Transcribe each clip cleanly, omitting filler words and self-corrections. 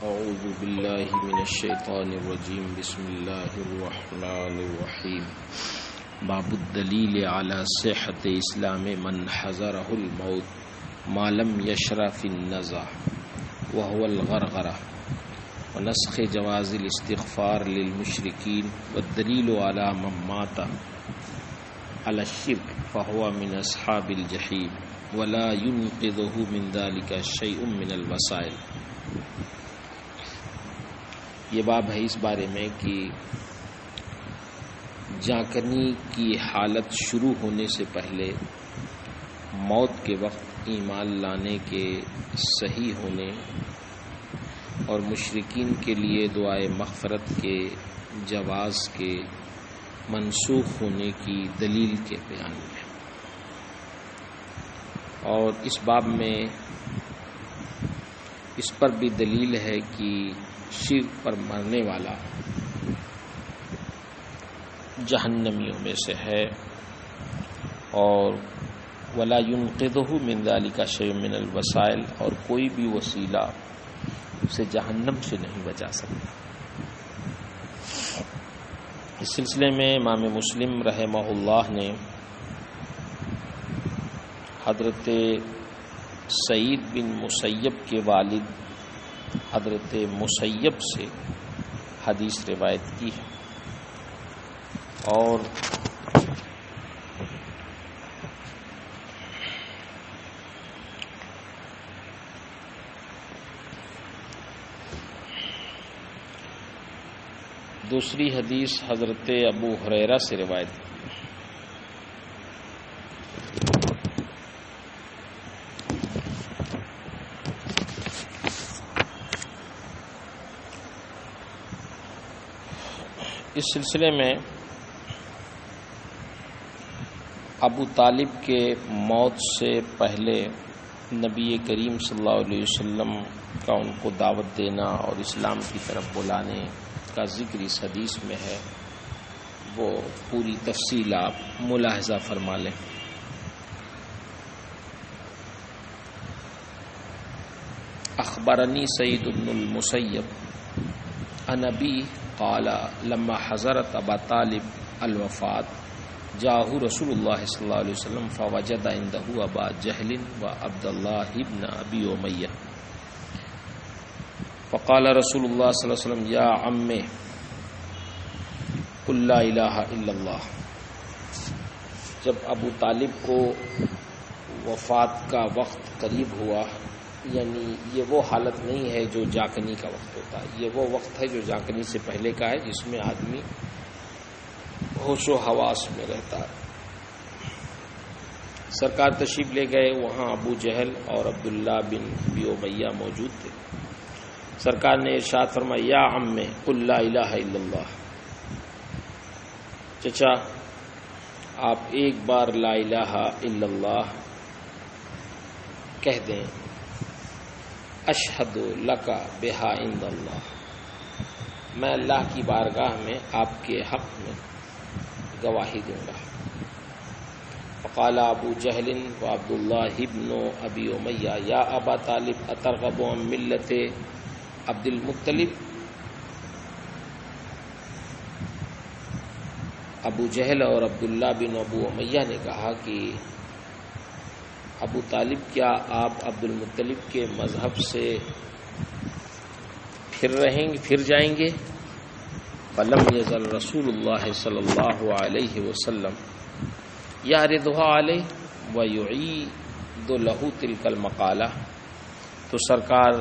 اعوذ باللہ من الشیطان الرجیم بسم اللہ الرحمن الرحیم باب الدلیل علی صحت اسلام من حضرہ الموت ما لم یشرع فی النزع وهو الغرغرہ ونسخ جواز الاستغفار للمشرکین والدلیل علی من مات علی الشرک فهو من اصحاب الجحیم ولا ينقذه من ذلك شیء من الوسائل۔ یہ باب ہے اس بارے میں کہ جانکنی کی حالت شروع ہونے سے پہلے موت کے وقت ایمان لانے کے صحیح ہونے اور مشرکین کے لیے دعائے مغفرت کے جواز کے منسوخ ہونے کی دلیل کے بیان میں، اور اس باب میں اس پر بھی دلیل ہے کہ شرک پر مرنے والا جہنمیوں میں سے ہے، اور ولا ينقذه من ذلك شيء من الوسائل، اور کوئی بھی وسیلہ اسے جہنم سے نہیں بچا سکتا۔ اس سلسلے میں امام مسلم رحمہ اللہ نے حضرت سعید بن مسیب کے والد حضرت مسیب سے حدیث روایت کی ہے، اور دوسری حدیث حضرت ابو ہریرہ سے روایت کی۔ اس سلسلے میں ابو طالب کے موت سے پہلے نبی کریم صلی اللہ علیہ وسلم کا ان کو دعوت دینا اور اسلام کی طرف بلانے کا ذکر اس حدیث میں ہے، وہ پوری تفصیل آپ ملاحظہ فرما لیں۔ اخبرنی سعید بن المسیب عن ابی قال لما حضرت ابا طالب الوفات جاءه رسول اللہ صلی اللہ علیہ وسلم فوجد عنده ابا جہل وعبد اللہ بن ابی امیہ فقال رسول اللہ صلی اللہ علیہ وسلم یا عم قل لا الہ الا اللہ۔ جب ابو طالب کو وفات کا وقت قریب ہوا، یعنی یہ وہ حالت نہیں ہے جو جانکنی کا وقت ہوتا ہے، یہ وہ وقت ہے جو جانکنی سے پہلے کا ہے، جس میں آدمی ہوش و حواس میں رہتا ہے۔ سرکار تشریف لے گئے، وہاں ابو جہل اور عبداللہ بن ابی امیہ موجود تھے۔ سرکار نے ارشاد فرمایا یا عم قل لا الہ الا اللہ، چچا آپ ایک بار لا الہ الا اللہ کہہ دیں، اشہد لکا بہا عند اللہ، میں اللہ کی بارگاہ میں آپ کے حق میں گواہی دوں گا۔ فقال ابو جہل و عبداللہ بن ابی امیہ یا ابا طالب اترغب عن ملت عبد المطلب۔ ابو جہل اور عبداللہ بن ابو امیہ نے کہا کہ ابو طالب کیا آپ عبد المطلب کے مذہب سے پھر جائیں گے؟ فلم یزل رسول اللہ صلی اللہ علیہ وسلم یعرضها علیہ ویعید له تلک المقالہ، تو سرکار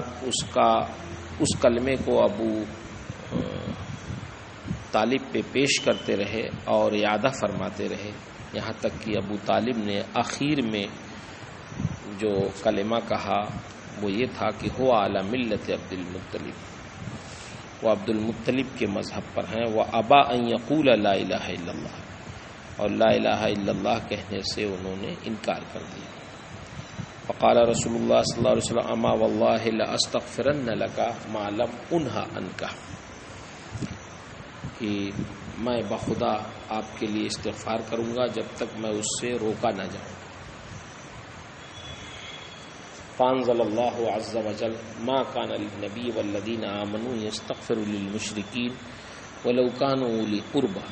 اس کلمے کو ابو طالب پہ پیش کرتے رہے اور اعادہ فرماتے رہے، یہاں تک کہ ابو طالب نے آخر میں جو کلمہ کہا وہ یہ تھا کہ ہو علی ملت عبد المطلب، وہ عبد المطلب کے مذہب پر ہیں، وہ ابا ان یقول لا الہ الا اللہ، اور لا الہ الا اللہ کہنے سے انہوں نے انکار کر دیا۔ فقال رسول اللہ صلی اللہ علیہ وسلم اما واللہ لاستغفرن لک ما لم انہ عنک، کہ میں بخدا آپ کے لیے استغفار کروں گا جب تک میں اس سے روکا نہ جاؤں۔ فانزل اللہ عز وجل ما کان للنبی والذین آمنوا یستغفروا للمشرکین ولو کانوا اولی قربى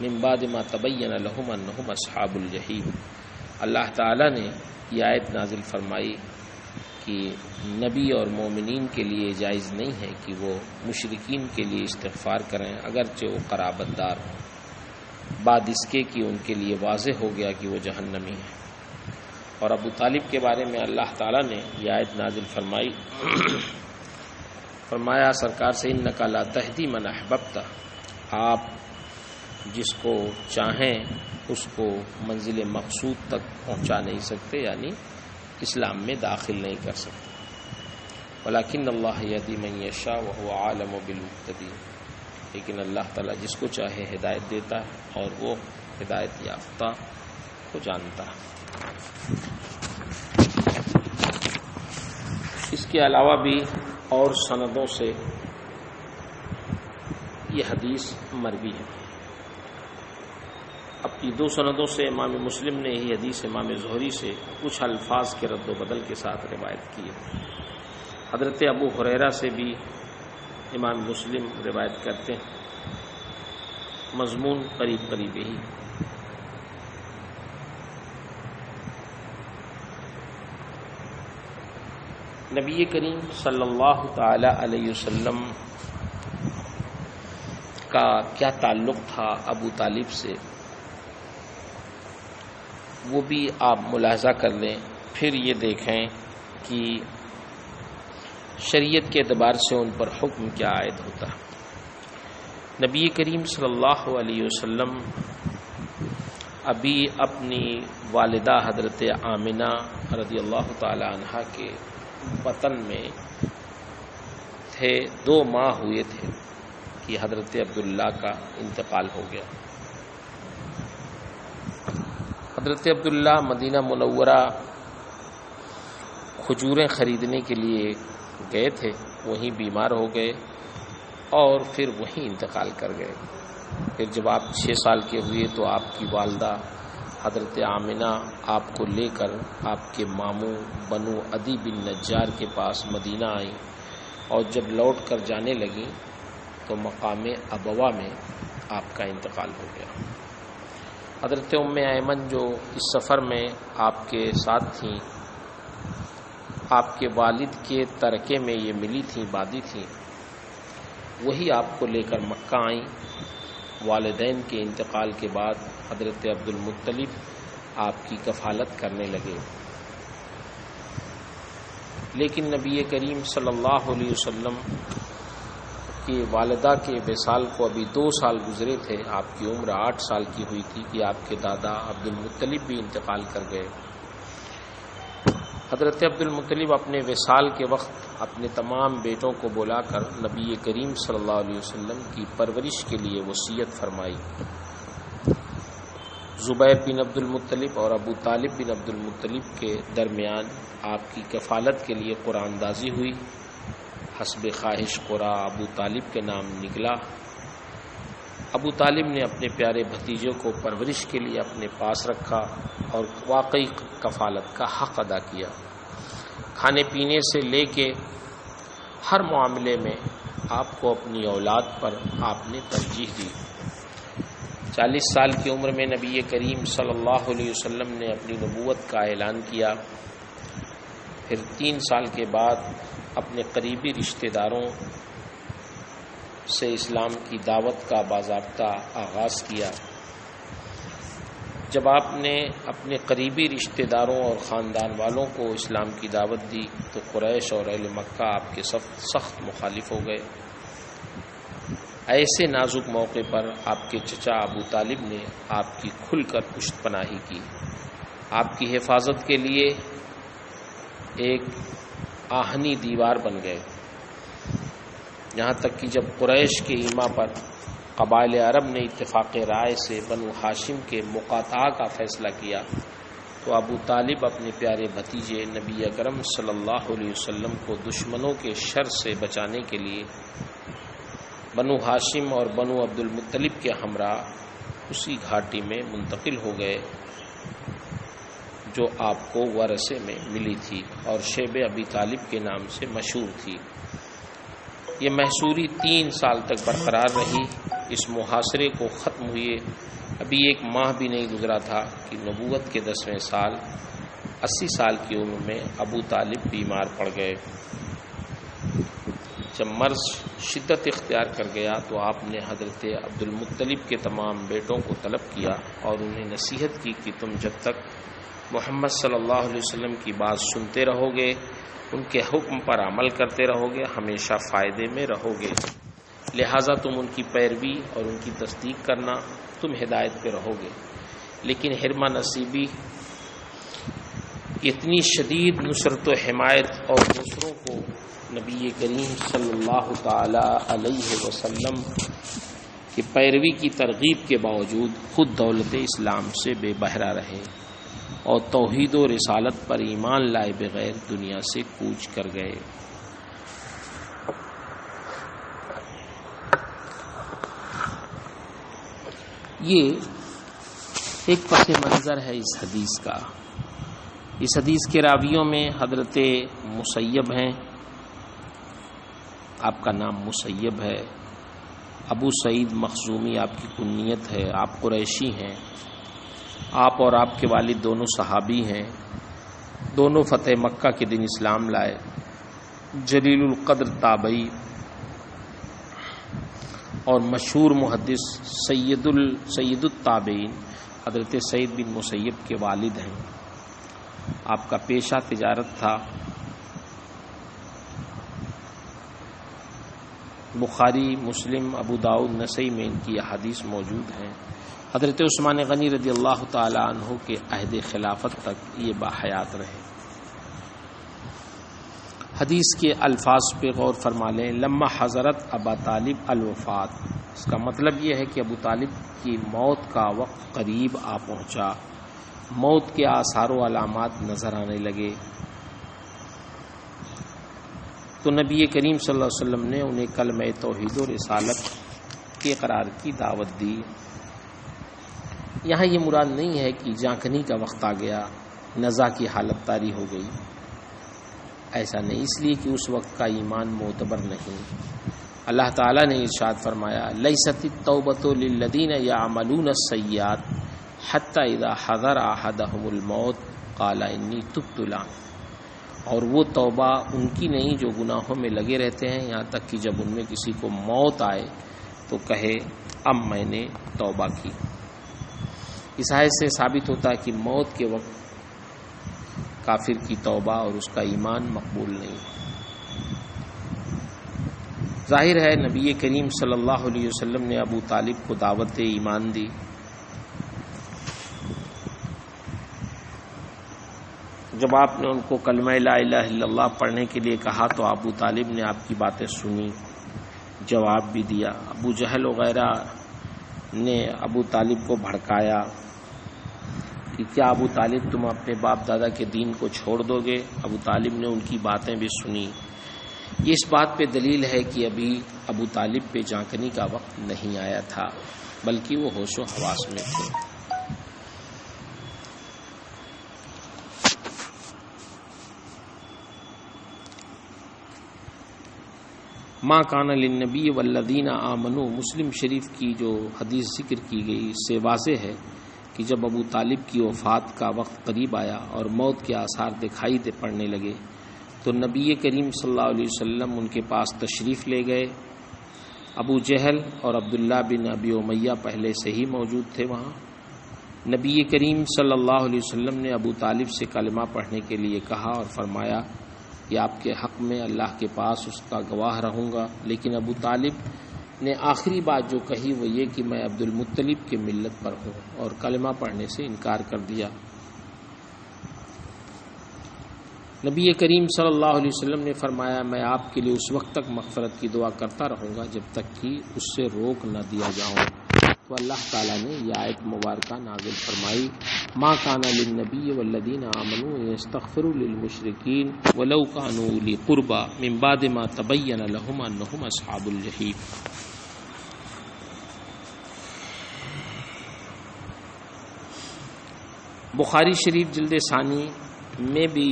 من بعد ما تبین لهم انہم اصحاب الجحیم۔ اللہ تعالیٰ نے یہ آیت نازل فرمائی کہ نبی اور مومنین کے لیے جائز نہیں ہے کہ وہ مشرکین کے لیے استغفار کریں اگرچہ وہ قرابت دار ہوں، بعد اس کے کہ ان کے لیے واضح ہو گیا کہ وہ جہنمی ہیں۔ اور ابو طالب کے بارے میں اللہ تعالیٰ نے یہ آیت نازل فرمائی، فرمایا سرکار سے انک لا تہدی من احببت، آپ جس کو چاہیں اس کو منزل مقصود تک پہنچا نہیں سکتے، یعنی اسلام میں داخل نہیں کر سکتے۔ ولکن اللہ یہدی من یشاء وہو عالم بالمہتدین، لیکن اللہ تعالیٰ جس کو چاہے ہدایت دیتا ہے اور وہ ہدایت یافتہ کو جانتا ہے۔ اس کے علاوہ بھی اور سندوں سے یہ حدیث مروی ہے۔ اب کی دو سندوں سے امام مسلم نے یہ حدیث امام زہری سے کچھ الفاظ کے رد و بدل کے ساتھ روایت کی ہے۔ حضرت ابو ہریرہ سے بھی امام مسلم روایت کرتے ہیں، مضمون قریب قریب ہی۔ نبی کریم صلی اللہ تعالی علیہ وسلم کا کیا تعلق تھا ابو طالب سے، وہ بھی آپ ملاحظہ کر لیں، پھر یہ دیکھیں کہ شریعت کے اعتبار سے ان پر حکم کیا عائد ہوتا ہے۔ نبی کریم صلی اللہ علیہ وسلم ابھی اپنی والدہ حضرت آمنہ رضی اللہ تعالی عنہا کے وطن میں تھے، 2 ماہ ہوئے تھے کہ حضرت عبداللہ کا انتقال ہو گیا۔ حضرت عبداللہ مدینہ منورہ کھجوریں خریدنے کے لیے گئے تھے، وہیں بیمار ہو گئے اور پھر وہیں انتقال کر گئے۔ پھر جب آپ 6 سال کے ہوئے تو آپ کی والدہ حضرت آمنہ آپ کو لے کر آپ کے ماموں بنو عدی بن نجار کے پاس مدینہ آئیں، اور جب لوٹ کر جانے لگیں تو مقام ابوا میں آپ کا انتقال ہو گیا۔ حضرت ام ایمن جو اس سفر میں آپ کے ساتھ تھیں، آپ کے والد کے ترکے میں یہ ملی تھیں، بادی تھیں، وہی آپ کو لے کر مکہ آئیں۔ والدین کے انتقال کے بعد حضرت عبد المطلب آپ کی کفالت کرنے لگے، لیکن نبی کریم صلی اللہ علیہ وسلم کی والدہ کے وصال کو ابھی 2 سال گزرے تھے، آپ کی عمر 8 سال کی ہوئی تھی کہ آپ کے دادا عبد المطلب بھی انتقال کر گئے۔ حضرت عبد المطلب اپنے وصال کے وقت اپنے تمام بیٹوں کو بلا کر نبی کریم صلی اللہ علیہ وسلم کی پرورش کے لیے وصیت فرمائی۔ زبیر بن عبد المطلب اور ابو طالب بن عبد المطلب کے درمیان آپ کی کفالت کے لیے قرآن اندازی ہوئی۔ حسب خواہش قرآن ابو طالب کے نام نکلا۔ ابو طالب نے اپنے پیارے بھتیجوں کو پرورش کے لیے اپنے پاس رکھا اور واقعی کفالت کا حق ادا کیا۔ کھانے پینے سے لے کے ہر معاملے میں آپ کو اپنی اولاد پر آپ نے ترجیح دی۔ 40 سال کی عمر میں نبی کریم صلی اللہ علیہ وسلم نے اپنی نبوت کا اعلان کیا۔ پھر 3 سال کے بعد اپنے قریبی رشتہ داروں سے اسلام کی دعوت کا باضابطہ آغاز کیا۔ جب آپ نے اپنے قریبی رشتہ داروں اور خاندان والوں کو اسلام کی دعوت دی تو قریش اور اہل مکہ آپ کے سخت مخالف ہو گئے۔ ایسے نازک موقع پر آپ کے چچا ابو طالب نے آپ کی کھل کر پشت پناہی کی، آپ کی حفاظت کے لیے ایک آہنی دیوار بن گئے، یہاں تک کہ جب قریش کے ایما پر قبائل عرب نے اتفاق رائے سے بنو ہاشم کے مقاطعہ کا فیصلہ کیا تو ابو طالب اپنے پیارے بھتیجے نبی اکرم صلی اللہ علیہ وسلم کو دشمنوں کے شر سے بچانے کے لیے بنو ہاشم اور بنو عبد المطلب کے ہمراہ اسی گھاٹی میں منتقل ہو گئے جو آپ کو ورثے میں ملی تھی اور شیب ابی طالب کے نام سے مشہور تھی۔ یہ محصوری 3 سال تک برقرار رہی۔ اس محاصرے کو ختم ہوئے ابھی 1 ماہ بھی نہیں گزرا تھا کہ نبوت کے 10ویں سال 80 سال کی عمر میں ابو طالب بیمار پڑ گئے۔ جب مرض شدت اختیار کر گیا تو آپ نے حضرت عبد المطلب کے تمام بیٹوں کو طلب کیا اور انہیں نصیحت کی کہ تم جب تک محمد صلی اللہ علیہ وسلم کی بات سنتے رہو گے، ان کے حکم پر عمل کرتے رہو گے، ہمیشہ فائدے میں رہو گے، لہٰذا تم ان کی پیروی اور ان کی تصدیق کرنا، تم ہدایت پہ رہو گے۔ لیکن حرمہ نصیبی اتنی شدید نصرت و حمایت اور دوسروں کو نبی کریم صلی اللہ تعالی علیہ وسلم کی پیروی کی ترغیب کے باوجود خود دولت اسلام سے بے بہرہ رہے اور توحید و رسالت پر ایمان لائے بغیر دنیا سے کوچ کر گئے۔ یہ ایک پس منظر ہے اس حدیث کا۔ اس حدیث کے راویوں میں حضرت مسیب ہیں، آپ کا نام مسیب ہے، ابو سعید مخزومی آپ کی کنیت ہے، آپ قریشی ہیں، آپ اور آپ کے والد دونوں صحابی ہیں، دونوں فتح مکہ کے دن اسلام لائے، جلیل القدر تابعی اور مشہور محدث سید التابعین حضرت سعید بن مسیب کے والد ہیں۔ آپ کا پیشہ تجارت تھا۔ بخاری، مسلم، ابو داؤد، نسائی میں ان کی احادیث موجود ہیں۔ حضرت عثمان غنی رضی اللہ تعالی عنہ کے عہد خلافت تک یہ باحیات رہے۔ حدیث کے الفاظ پہ غور فرما لیں۔ لما حضرت ابا طالب الوفات، اس کا مطلب یہ ہے کہ ابو طالب کی موت کا وقت قریب آ پہنچا، موت کے آثار و علامات نظر آنے لگے، تو نبی کریم صلی اللہ علیہ وسلم نے انہیں کلمہ توحید و رسالت کے اقرار کی دعوت دی۔ یہاں یہ مراد نہیں ہے کہ جانکنی کا وقت آ گیا، نزا کی حالت طاری ہو گئی، ایسا نہیں، اس لیے کہ اس وقت کا ایمان معتبر نہیں۔ اللہ تعالیٰ نے ارشاد فرمایا لیست التوبۃ للذین یعملون السیئات حتی اذا حضر احدهم الموت قال انی تبت الآن، اور وہ توبہ ان کی نہیں جو گناہوں میں لگے رہتے ہیں یہاں تک کہ جب ان میں کسی کو موت آئے تو کہے اب میں نے توبہ کی۔ اس آیت سے ثابت ہوتا ہے کہ موت کے وقت کافر کی توبہ اور اس کا ایمان مقبول نہیں۔ ظاہر ہے نبی کریم صلی اللہ علیہ وسلم نے ابو طالب کو دعوت ایمان دی۔ جب آپ نے ان کو کلمہ لا الہ الا اللہ پڑھنے کے لیے کہا تو ابو طالب نے آپ کی باتیں سنی، جواب بھی دیا۔ ابو جہل وغیرہ نے ابو طالب کو بھڑکایا کہ کیا ابو طالب تم اپنے باپ دادا کے دین کو چھوڑ دو گے؟ ابو طالب نے ان کی باتیں بھی سنی۔ یہ اس بات پہ دلیل ہے کہ ابھی ابو طالب پہ جانکنی کا وقت نہیں آیا تھا، بلکہ وہ ہوش و حواس میں تھے۔ ما کان للنبی والذین آمنوا، مسلم شریف کی جو حدیث ذکر کی گئی اس سے واضح ہے کہ جب ابو طالب کی وفات کا وقت قریب آیا اور موت کے آثار دکھائی پڑنے لگے تو نبی کریم صلی اللہ علیہ وسلم ان کے پاس تشریف لے گئے۔ ابو جہل اور عبداللہ بن ابی امیہ پہلے سے ہی موجود تھے وہاں۔ نبی کریم صلی اللہ علیہ وسلم نے ابو طالب سے کلمہ پڑھنے کے لیے کہا اور فرمایا کہ آپ کے حق میں اللہ کے پاس اس کا گواہ رہوں گا، لیکن ابو طالب نے آخری بات جو کہی وہ یہ کہ میں عبد المطلب کے ملت پر ہوں، اور کلمہ پڑھنے سے انکار کر دیا۔ نبی کریم صلی اللہ علیہ وسلم نے فرمایا میں آپ کے لیے اس وقت تک مغفرت کی دعا کرتا رہوں گا جب تک کہ اس سے روک نہ دیا جاؤں۔ تو اللہ تعالیٰ نے یہ آیت مبارکہ نازل فرمائی ما کان للنبی والذین آمنوا ان یستغفروا للمشرکین ولو کانوا اولی قربی من بعد ما تبین لهم انهم اصحاب الجحیم۔ بخاری شریف جلد ثانی میں بھی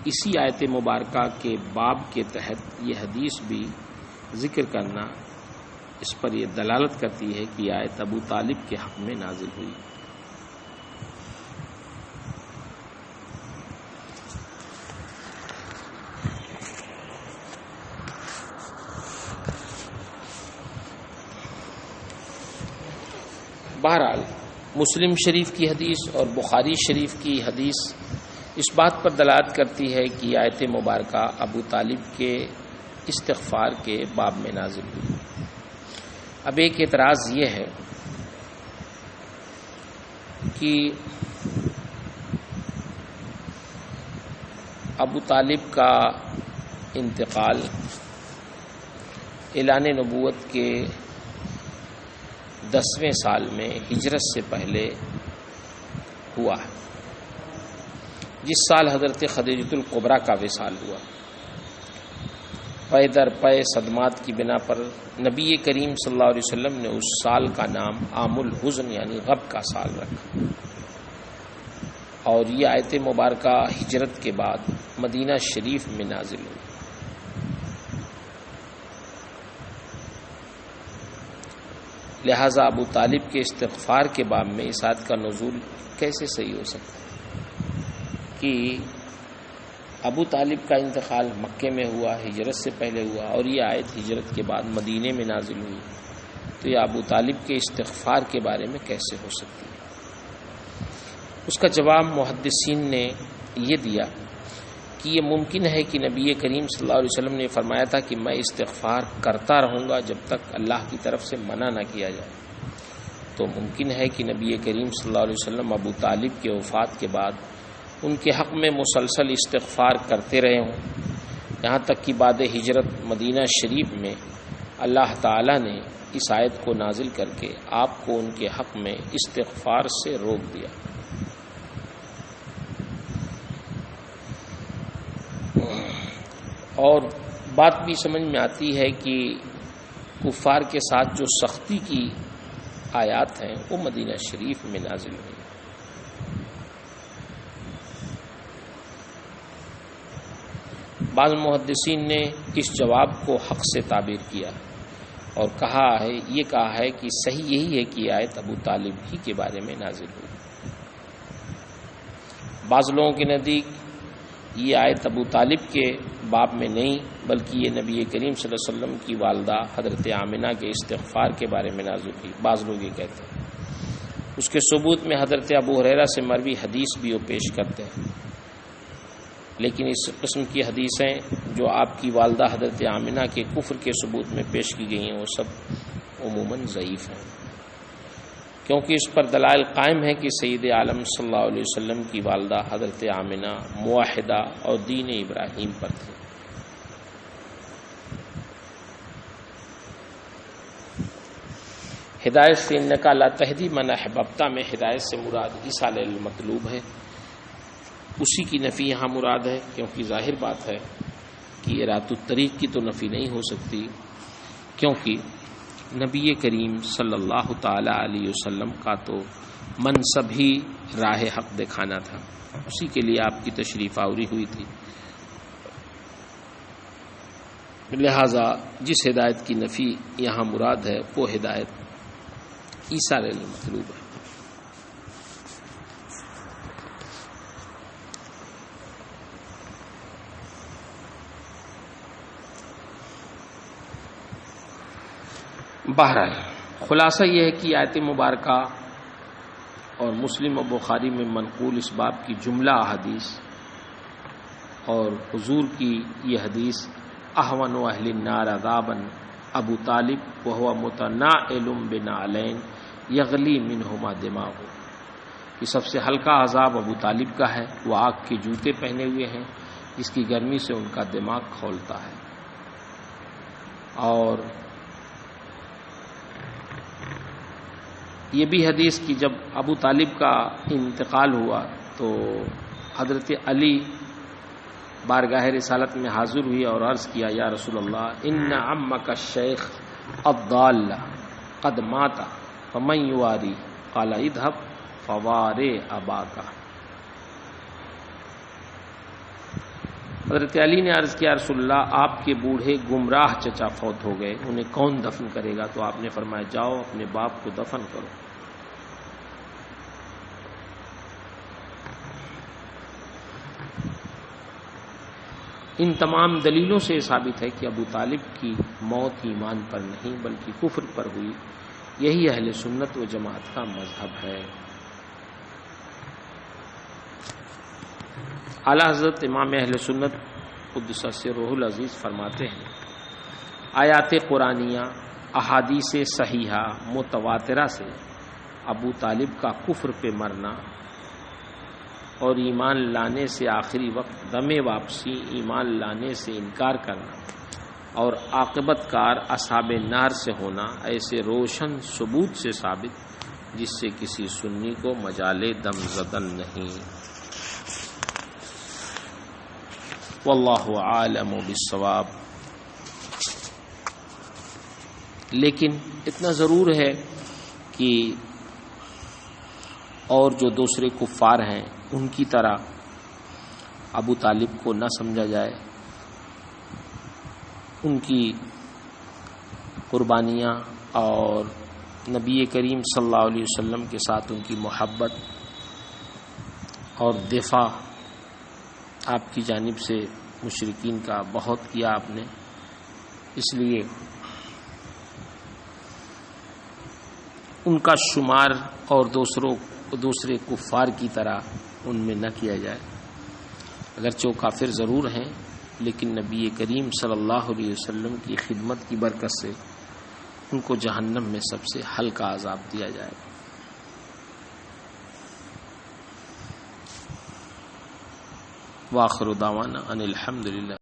اسی آیت مبارکہ کے باب کے تحت یہ حدیث بھی ذکر کرنا اس پر یہ دلالت کرتی ہے کہ آیت ابو طالب کے حق میں نازل ہوئی۔ بہرحال مسلم شریف کی حدیث اور بخاری شریف کی حدیث اس بات پر دلالت کرتی ہے کہ آیت مبارکہ ابو طالب کے استغفار کے باب میں نازل ہوئی۔ اب ایک اعتراض یہ ہے کہ ابو طالب کا انتقال اعلان نبوت کے 10ویں سال میں ہجرت سے پہلے ہوا ہے، جس سال حضرت خدیجۃ الکبریٰ کا وصال ہوا۔ پے در پے صدمات کی بنا پر نبی کریم صلی اللہ علیہ وسلم نے اس سال کا نام عام الحزن یعنی غم کا سال رکھا، اور یہ آیت مبارکہ ہجرت کے بعد مدینہ شریف میں نازل ہوئی۔ لہذا ابو طالب کے استغفار کے باب میں اس آیت کا نزول کیسے صحیح ہو سکتا ہے کہ ابو طالب کا انتقال مکے میں ہوا، ہجرت سے پہلے ہوا، اور یہ آیت ہجرت کے بعد مدینے میں نازل ہوئی، تو یہ ابو طالب کے استغفار کے بارے میں کیسے ہو سکتی ہے؟ اس کا جواب محدثین نے یہ دیا کہ یہ ممکن ہے کہ نبی کریم صلی اللہ علیہ وسلم نے فرمایا تھا کہ میں استغفار کرتا رہوں گا جب تک اللہ کی طرف سے منع نہ کیا جائے، تو ممکن ہے کہ نبی کریم صلی اللہ علیہ وسلم ابو طالب کے وفات کے بعد ان کے حق میں مسلسل استغفار کرتے رہے ہوں، یہاں تک کہ بعد ہجرت مدینہ شریف میں اللہ تعالی نے اس آیت کو نازل کر کے آپ کو ان کے حق میں استغفار سے روک دیا۔ اور بات بھی سمجھ میں آتی ہے کہ کفار کے ساتھ جو سختی کی آیات ہیں وہ مدینہ شریف میں نازل ہوئی۔ بعض محدثین نے اس جواب کو حق سے تعبیر کیا اور کہا ہے کہ صحیح یہی ہے کہ یہ آیت ابو طالب ہی کے بارے میں نازل ہوئی۔ بعض لوگوں کے نزدیک یہ آیت ابو طالب کے باب میں نہیں بلکہ یہ نبی کریم صلی اللہ علیہ وسلم کی والدہ حضرت آمنہ کے استغفار کے بارے میں نازل ہوئی۔ بعض لوگ یہ کہتے ہیں، اس کے ثبوت میں حضرت ابو ہریرہ سے مروی حدیث بھی وہ پیش کرتے ہیں، لیکن اس قسم کی حدیثیں جو آپ کی والدہ حضرت آمنہ کے کفر کے ثبوت میں پیش کی گئی ہیں وہ سب عموماً ضعیف ہیں، کیونکہ اس پر دلائل قائم ہے کہ سید عالم صلی اللہ علیہ وسلم کی والدہ حضرت آمنہ موحدہ اور دین ابراہیم پر تھی۔ ہدایت سے انکا لا تہدی من احببت میں ہدایت سے مراد ایصال المطلوب ہے، اسی کی نفی یہاں مراد ہے، کیونکہ ظاہر بات ہے کہ ارات الطریق کی تو نفی نہیں ہو سکتی، کیونکہ نبی کریم صلی اللہ تعالی علیہ وسلم کا تو منصب ہی راہ حق دکھانا تھا، اسی کے لیے آپ کی تشریف آوری ہوئی تھی، لہذا جس ہدایت کی نفی یہاں مراد ہے وہ ہدایت ایصال المطلوب ہے۔ بہرحال خلاصہ یہ ہے کہ آیت مبارکہ اور مسلم و بخاری میں منقول اس باب کی جملہ احادیث اور حضور کی یہ حدیث احون اہل النار عذابا ابو طالب وہو متناعل بنعلین یغلی منہما دماغ، کہ سب سے ہلکا عذاب ابو طالب کا ہے، وہ آگ کے جوتے پہنے ہوئے ہیں جس کی گرمی سے ان کا دماغ کھولتا ہے۔ اور یہ بھی حدیث کہ جب ابو طالب کا انتقال ہوا تو حضرت علی بارگاہ رسالت میں حاضر ہوئی اور عرض کیا، یا رسول اللہ ان عمک الشیخ الضال قد مات فمن یواری قال اذهب فوار اباک، حضرت علی نے عرض کیا رسول اللہ آپ کے بوڑھے گمراہ چچا فوت ہو گئے، انہیں کون دفن کرے گا؟ تو آپ نے فرمایا جاؤ اپنے باپ کو دفن کرو۔ ان تمام دلیلوں سے ثابت ہے کہ ابو طالب کی موت ایمان پر نہیں بلکہ کفر پر ہوئی۔ یہی اہل سنت و جماعت کا مذہب ہے۔ اعلیٰ حضرت امام اہل سنت قدس سرہ العزیز فرماتے ہیں آیات قرآنیہ، احادیث صحیحہ متواترہ سے ابو طالب کا کفر پہ مرنا اور ایمان لانے سے آخری وقت دم واپسی، ایمان لانے سے انکار کرنا اور عاقبت کار اصحاب نار سے ہونا ایسے روشن ثبوت سے ثابت جس سے کسی سنی کو مجال دم زدن نہیں۔ واللہ عالم بالصواب۔ لیکن اتنا ضرور ہے کہ اور جو دوسرے کفار ہیں ان کی طرح ابو طالب کو نہ سمجھا جائے، ان کی قربانیاں اور نبی کریم صلی اللہ علیہ وسلم کے ساتھ ان کی محبت اور دفاع آپ کی جانب سے مشرکین کا بہت کیا آپ نے، اس لیے ان کا شمار اور دوسرے کفار کی طرح ان میں نہ کیا جائے۔ اگرچہ وہ کافر ضرور ہیں لیکن نبی کریم صلی اللہ علیہ وسلم کی خدمت کی برکت سے ان کو جہنم میں سب سے ہلکا عذاب دیا جائے گا۔ وآخر دعوانا ان الحمدللہ۔